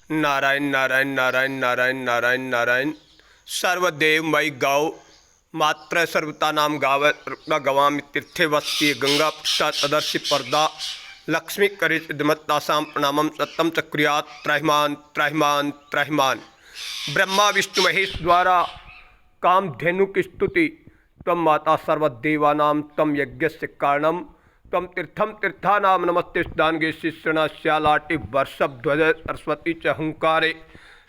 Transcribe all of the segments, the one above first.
नारायण नारायण नारायण नारायण नारायण नारायण। सर्वदेव मयि गौ मात्र सर्वता नाम गाव गवामि तीर्थे वस्ती गंगा तदर्शि पर्दा लक्ष्मी करिदमत्तासां प्रणामं सत्यम चक्रियात् त्रहिमान त्रहिमान त्रहिमान। ब्रह्मा विष्णु महेश द्वारा कामधेनु की स्तुति। तम माता सर्वदेवानां तम यज्ञस्य कारणम तम तीर्थम तीर्थानां नमस्ते दानगे शिष्यण श्यालाटि वर्षध्वज सरस्वती च हुंकारे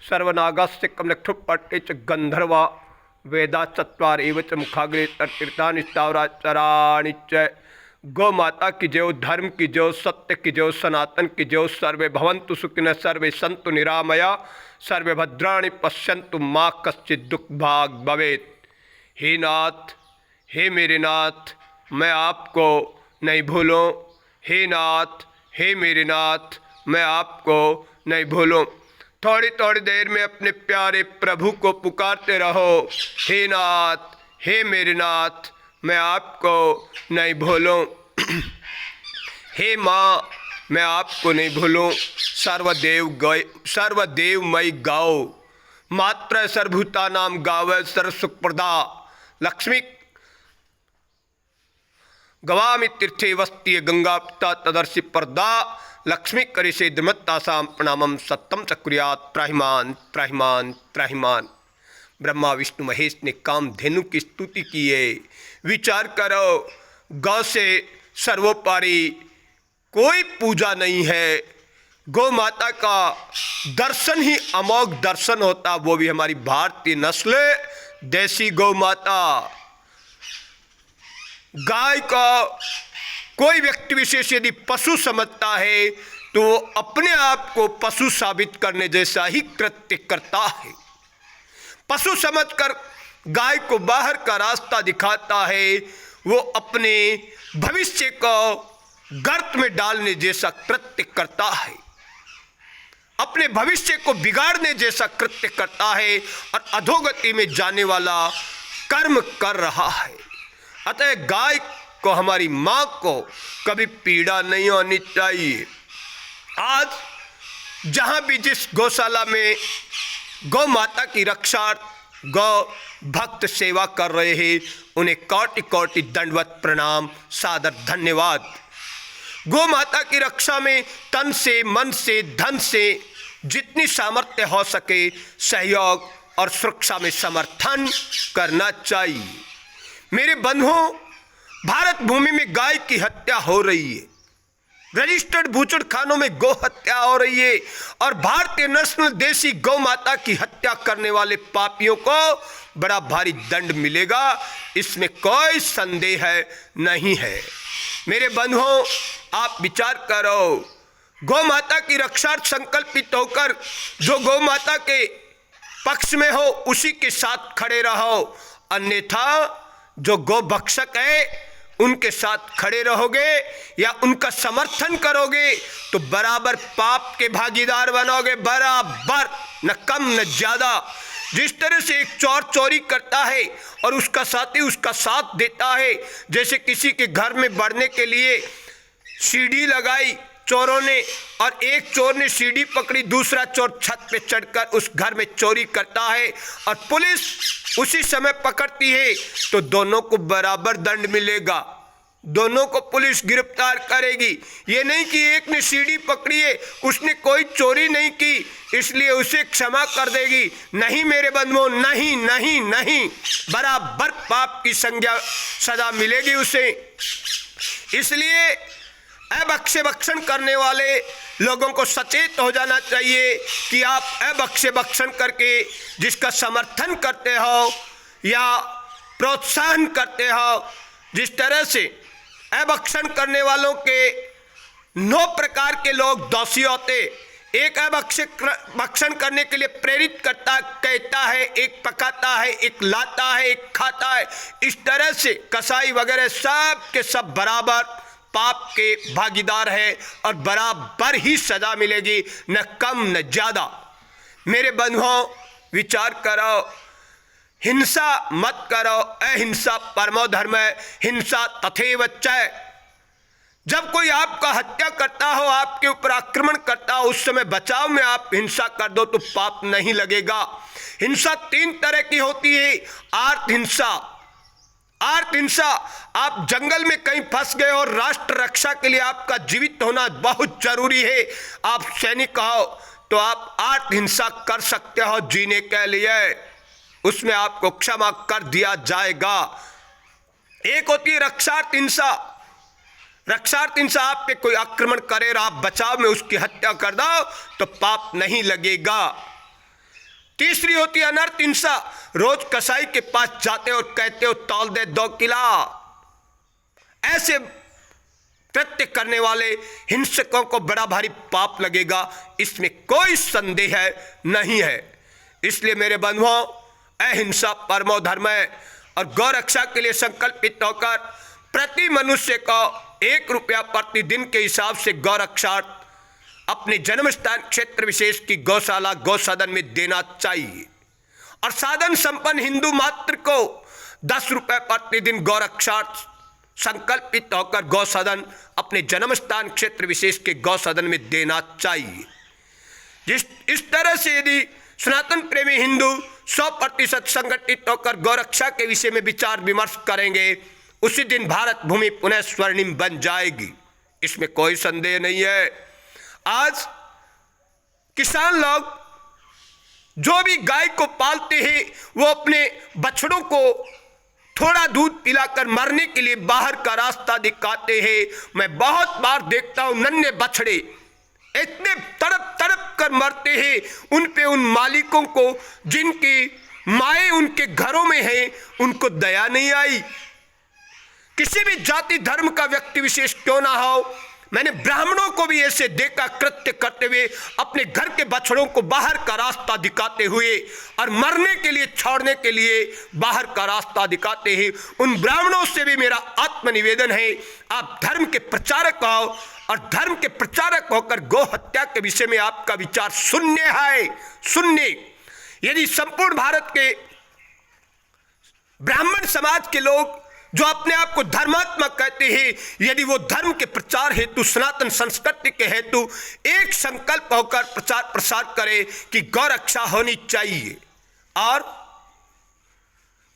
सर्वनागस्य कमलक्षुपट्टे च गंधर्वा वेदा चत्वार एव च मुखाग्रे तीर्थानि स्थावराचराणि च। गौ माता की जय, धर्म की जय, सत्य की जय, सनातन की जय। सर्वे भवन्तु सुखिनः, सर्वे सन्तु निरामया, सर्वे भद्राणि पश्यन्तु मा कश्चित् दुख भाग भवेत्। हे नाथ, हे मेरे नाथ, मैं आपको नहीं भूलूं। हे नाथ, हे मेरे नाथ, मैं आपको नहीं भूलूं। थोड़ी थोड़ी देर में अपने प्यारे प्रभु को पुकारते रहो। हे नाथ, हे मेरे नाथ, मैं आपको नहीं भूलूं। हे माँ, मैं आपको नहीं भूलूं। सर्वदेव मयि गौ मात्र सर्वभूता नाम गाव सरस्वप्रदा लक्ष्मी गवामि तीर्थे वस्ती गंगा तदर्शि पर्दा लक्ष्मी करिषे दमत्तासां प्रणामं सत्यम चक्रियात् त्रहिमान त्रहिमान त्रहिमान। ब्रह्मा विष्णु महेश ने कामधेनु की स्तुति की है। विचार करो, गौ से सर्वोपरि कोई पूजा नहीं है। गौ माता का दर्शन ही अमोघ दर्शन होता, वो भी हमारी भारतीय नस्ल देसी गौ माता। गाय का कोई व्यक्ति विशेष यदि पशु समझता है तो वो अपने आप को पशु साबित करने जैसा ही कृत्य करता है। पशु समझकर गाय को बाहर का रास्ता दिखाता है, वो अपने भविष्य को गर्त में डालने जैसा कृत्य करता है, अपने भविष्य को बिगाड़ने जैसा कृत्य करता है और अधोगति में जाने वाला कर्म कर रहा है। अतः गाय को, हमारी माँ को कभी पीड़ा नहीं होनी चाहिए। आज जहाँ भी जिस गौशाला में गौ माता की रक्षा गौ भक्त सेवा कर रहे हैं, उन्हें कोटि कोटि दंडवत प्रणाम, सादर धन्यवाद। गौ माता की रक्षा में तन से, मन से, धन से जितनी सामर्थ्य हो सके सहयोग और सुरक्षा में समर्थन करना चाहिए। मेरे बंधुओं, भारत भूमि में गाय की हत्या हो रही है, रजिस्टर्ड बूचड़ खानों में गौ हत्या हो रही है और भारतीय नस्ल देसी गौ माता की हत्या करने वाले पापियों को बड़ा भारी दंड मिलेगा, इसमें कोई संदेह नहीं है। मेरे बंधुओं, आप विचार करो, गौ माता की रक्षा संकल्पित होकर जो गौ माता के पक्ष में हो उसी के साथ खड़े रहो, अन्यथा जो गौ भक्षक है उनके साथ खड़े रहोगे या उनका समर्थन करोगे तो बराबर पाप के भागीदार बनोगे, बराबर, न कम न ज्यादा। जिस तरह से एक चोर चोरी करता है और उसका साथी उसका साथ देता है, जैसे किसी के घर में बढ़ने के लिए सीढ़ी लगाई चोरों ने और एक चोर ने सीढ़ी पकड़ी, दूसरा चोर छत पे चढ़कर उस घर में चोरी करता है और पुलिस उसी समय पकड़ती है, तो दोनों को बराबर दंड मिलेगा, दोनों को पुलिस गिरफ्तार करेगी। ये नहीं कि एक ने सीढ़ी पकड़ी है, उसने कोई चोरी नहीं की इसलिए उसे क्षमा कर देगी। नहीं मेरे बंधुओं, नहीं नहीं नहीं, बराबर पाप की संज्ञा सजा मिलेगी उसे। इसलिए अभक्ष्य भक्षण करने वाले लोगों को सचेत हो जाना चाहिए कि आप अभक्ष्य भक्षण करके जिसका समर्थन करते हो या प्रोत्साहन करते हो, जिस तरह से अभक्षण करने वालों के 9 प्रकार के लोग दोषी होते। एक भक्षण करने के लिए प्रेरित करता, कहता है, एक पकाता है, एक लाता है, एक खाता है। इस तरह से कसाई वगैरह सब के सब बराबर पाप के भागीदार है और बराबर ही सजा मिलेगी, न कम न ज्यादा। मेरे बंधुओं, विचार करो, हिंसा मत करो, अहिंसा परमो धर्म, हिंसा तथैव च। जब कोई आपका हत्या करता हो, आपके ऊपर आक्रमण करता हो, उस समय बचाव में आप हिंसा कर दो तो पाप नहीं लगेगा। हिंसा 3 तरह की होती है। आर्त हिंसा, आर्त हिंसा, आप जंगल में कहीं फंस गए और राष्ट्र रक्षा के लिए आपका जीवित होना बहुत जरूरी है, आप सैनिक हो, तो आप आर्त हिंसा कर सकते हो जीने के लिए, उसमें आपको क्षमा कर दिया जाएगा। एक होती है रक्षार्थ हिंसा। रक्षार्थ हिंसा, आप पे कोई आक्रमण करे और आप बचाव में उसकी हत्या कर दो तो पाप नहीं लगेगा। तीसरी होती है अनर्थ हिंसा। रोज कसाई के पास जाते हो और कहते हो तौल दे 2 किलो। ऐसे कृत्य करने वाले हिंसकों को बड़ा भारी पाप लगेगा, इसमें कोई संदेह नहीं है। इसलिए मेरे बंधुओं, अहिंसा परमो धर्म है और गौ रक्षा के लिए संकल्पित होकर प्रति मनुष्य को 1 रुपया प्रतिदिन के हिसाब से गौ रक्षार्थ अपने जन्म स्थान क्षेत्र विशेष की गौशाला गौसदन में देना चाहिए। और साधन संपन्न हिंदू मात्र को 10 रुपये प्रतिदिन गौ रक्षार्थ संकल्पित होकर गौसदन अपने जन्म स्थान क्षेत्र विशेष के गौसदन में देना चाहिए। इस तरह से यदि सनातन प्रेमी हिंदू 100% संगठित होकर गौरक्षा के विषय में विचार विमर्श करेंगे, उसी दिन भारत भूमि पुनः स्वर्णिम बन जाएगी, इसमें कोई संदेह नहीं है। आज किसान लोग जो भी गाय को पालते हैं वो अपने बछड़ों को थोड़ा दूध पिलाकर मरने के लिए बाहर का रास्ता दिखाते हैं। मैं बहुत बार देखता हूं नन्हे बछड़े इतने तड़प तड़प कर मरते हैं, उन पे उन मालिकों को जिनकी माएँ उनके घरों में हैं उनको दया नहीं आई। किसी भी जाति धर्म का व्यक्ति विशेष क्यों ना हो, मैंने ब्राह्मणों को भी ऐसे देखा कृत्य करते हुए, अपने घर के बछड़ों को बाहर का रास्ता दिखाते हुए और मरने के लिए छोड़ने के लिए बाहर का रास्ता दिखाते हैं। उन ब्राह्मणों से भी मेरा आत्मनिवेदन है, आप धर्म के प्रचारक हो और धर्म के प्रचारक होकर गौ हत्या के विषय में आपका विचार शून्य है, शून्य। यदि संपूर्ण भारत के ब्राह्मण समाज के लोग जो अपने आप को धर्मात्मा कहते हैं, यदि वो धर्म के प्रचार हेतु सनातन संस्कृति के हेतु एक संकल्प होकर प्रचार प्रसार करे कि गौ रक्षा होनी चाहिए और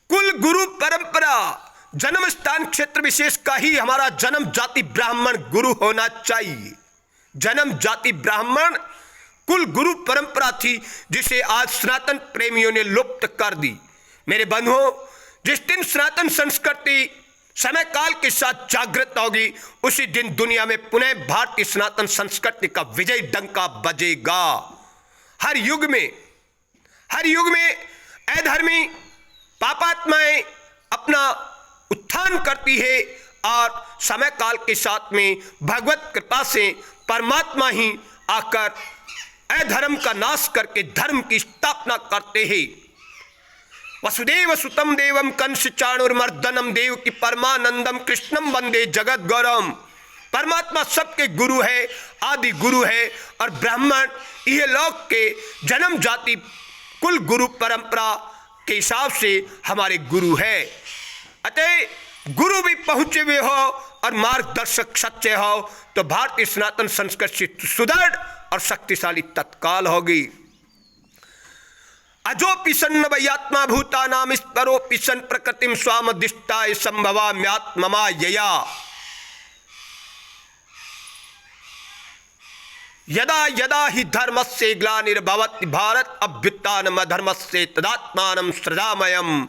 कुल गुरु परंपरा जन्म स्थान क्षेत्र विशेष का ही हमारा जन्म जाति ब्राह्मण गुरु होना चाहिए। जन्म जाति ब्राह्मण कुल गुरु परंपरा थी जिसे आज सनातन प्रेमियों ने लुप्त कर दी। मेरे बंधुओं, जिस दिन सनातन संस्कृति समय काल के साथ जागृत होगी, उसी दिन दुनिया में पुनः भारतीय सनातन संस्कृति का विजय डंका बजेगा। हर युग में अधर्मी पापात्माएं अपना उत्थान करती है और समय काल के साथ में भगवत कृपा से परमात्मा ही आकर अधर्म का नाश करके धर्म की स्थापना करते हैं। वसुदेव सुतम देवम कंस चाणुर्मर्दनम देव की परमानंदम कृष्णम वंदे जगत गौरम। परमात्मा सबके गुरु है, आदि गुरु है और ब्राह्मण यह लोक के जन्म जाति कुल गुरु परंपरा के हिसाब से हमारे गुरु है। अतः गुरु भी पहुंचे हुए हो और मार्गदर्शक सच्चे हो तो भारतीय सनातन संस्कृति सुदृढ़ और शक्तिशाली तत्काल होगी। अजो पिसन वैयात्मा भूता नाम स्परो पिसन प्रकृतिम स्वामदिष्टाय संभवाम्यात्ममा यया। यदा यदा हि धर्मस्य ग्लानिर्भवति भारत अभ्युत्थानम् अधर्मस्य तदात्मानं सृजाम्यहम्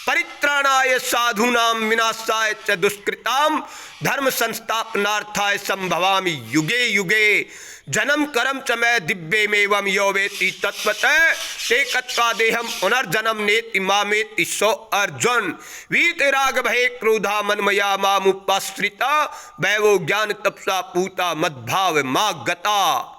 परित्राणाय साधूनां विनाशाय च दुष्कृतां धर्म संस्थापनार्थाय संभवामि युगे युगे। जन्म कर्म च मैं दिव्यमेवं यो वेति तत्त्वतः ते कत्वा देहं पुनर्जन्म नेति मामेति सो अर्जुन। वीतराग भये क्रोधा मनमया मामुपाश्रिता वैवो ज्ञान तपसा पूता मद्भाव मा गता।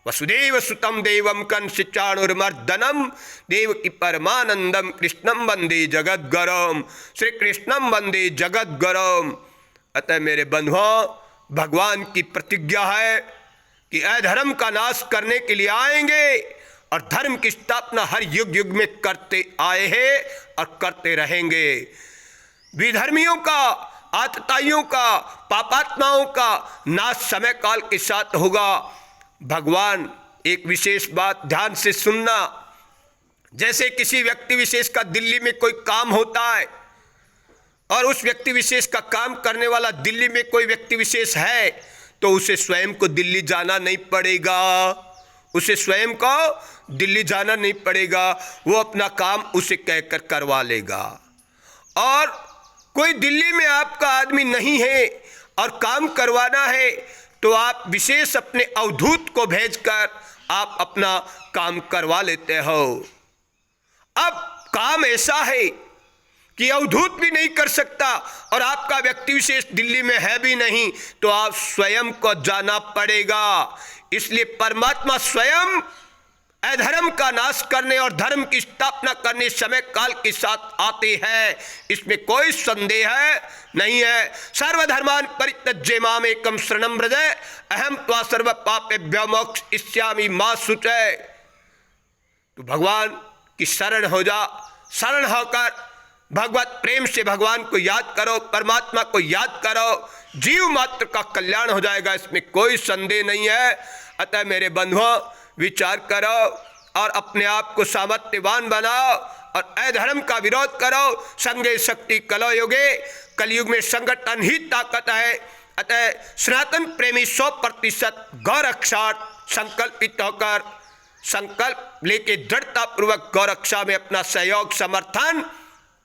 वसुदेव सुतम देवम कंस चाणुर्मर्दनम देव की परमानंदम कृष्णम वंदे जगत गरम। श्री कृष्णम वंदे जगत गरम। अतः मेरे बंधुओं, भगवान की प्रतिज्ञा है कि अधर्म का नाश करने के लिए आएंगे और धर्म की स्थापना हर युग युग में करते आए हैं और करते रहेंगे। विधर्मियों का आतताइयों का, पापात्माओं का नाश समय काल के साथ होगा। भगवान, एक विशेष बात ध्यान से सुनना, जैसे किसी व्यक्ति विशेष का दिल्ली में कोई काम होता है और उस व्यक्ति विशेष का काम करने वाला दिल्ली में कोई व्यक्ति विशेष है, तो उसे स्वयं को दिल्ली जाना नहीं पड़ेगा, उसे स्वयं को दिल्ली जाना नहीं पड़ेगा, वो अपना काम उसे कहकर करवा लेगा। और कोई दिल्ली में आपका आदमी नहीं है और काम करवाना है, तो आप विशेष अपने अवधूत को भेजकर आप अपना काम करवा लेते हो। अब काम ऐसा है कि अवधूत भी नहीं कर सकता और आपका व्यक्ति विशेष दिल्ली में है भी नहीं, तो आप स्वयं को जाना पड़ेगा। इसलिए परमात्मा स्वयं अधर्म का नाश करने और धर्म की स्थापना करने समय काल के साथ आते हैं, इसमें कोई संदेह नहीं है। सर्वधर्मान परित्यज्य माम एकम शरणं व्रज अहम त्वा सर्व पापेभ्यो मोक्षयिष्यामि मा शुचय। तो भगवान की शरण हो जा, शरण होकर भगवत प्रेम से भगवान को याद करो, परमात्मा को याद करो, जीव मात्र का कल्याण हो जाएगा, इसमें कोई संदेह नहीं है। अतः मेरे बंधुओं, विचार करो और अपने आप को सामर्थ्यवान बनाओ और अधर्म का विरोध करो। संगे शक्ति कलो युगे, कलयुग में संगठन ही ताकत है। अतः सनातन प्रेमी 100% गौरक्षार्थ संकल्पित होकर संकल्प लेके दृढ़ता पूर्वक गौरक्षा में अपना सहयोग समर्थन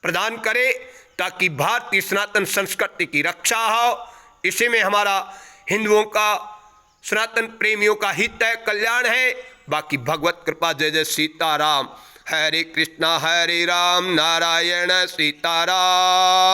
प्रदान करे, ताकि भारतीय सनातन संस्कृति की रक्षा हो। इसी में हमारा हिंदुओं का, सनातन प्रेमियों का हित है, कल्याण है। बाकी भगवत कृपा। जय जय सीताराम। हरे कृष्णा हरे राम, नारायण सीताराम।